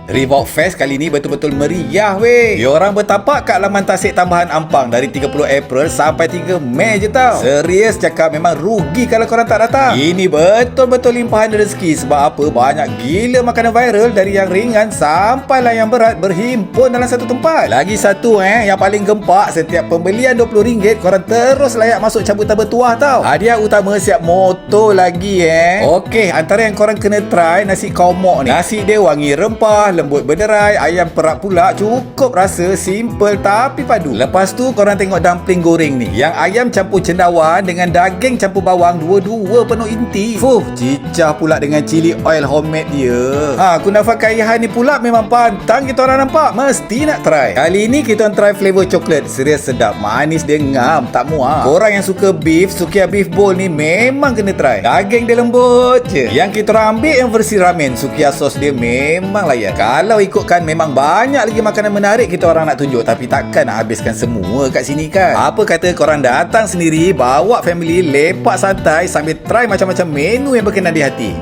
Reebok Fest kali ni betul-betul meriah weh. Diorang bertapak kat laman tasik tambahan Ampang dari 30 April sampai 3 Mei je tau. Serius cakap, memang rugi kalau korang tak datang. Ini betul-betul limpahan rezeki. Sebab apa? Banyak gila makanan viral dari yang ringan sampailah yang berat berhimpun dalam satu tempat. Lagi satu yang paling gempak, setiap pembelian RM20 korang terus layak masuk cabutan bertuah tau. Hadiah utama siap motor lagi Okey, antara yang korang kena try nasi komok ni. Nasi dia wangi rempah, lembut berderai, ayam perak pula, cukup rasa, simple tapi padu. Lepas tu korang tengok dumpling goreng ni, yang ayam campur cendawan dengan daging campur bawang, dua-dua penuh inti. Cicah pula dengan cili oil homemade dia. Kunafa kaihan ni pula memang pantang kita orang nampak. Mesti nak try. Kali ni kita orang try flavor coklat. Serius sedap, manis dia ngam, tak muak. Korang yang suka beef, Sukiya beef bowl ni memang kena try. Daging dia lembut je. Yang kita orang ambil yang versi ramen, Sukiya sauce dia memang layak. Kalau ikutkan, memang banyak lagi makanan menarik kita orang nak tunjuk, tapi takkan nak habiskan semua kat sini kan. Apa kata korang datang sendiri, bawa family, lepak santai sambil try macam-macam menu yang berkenan di hati.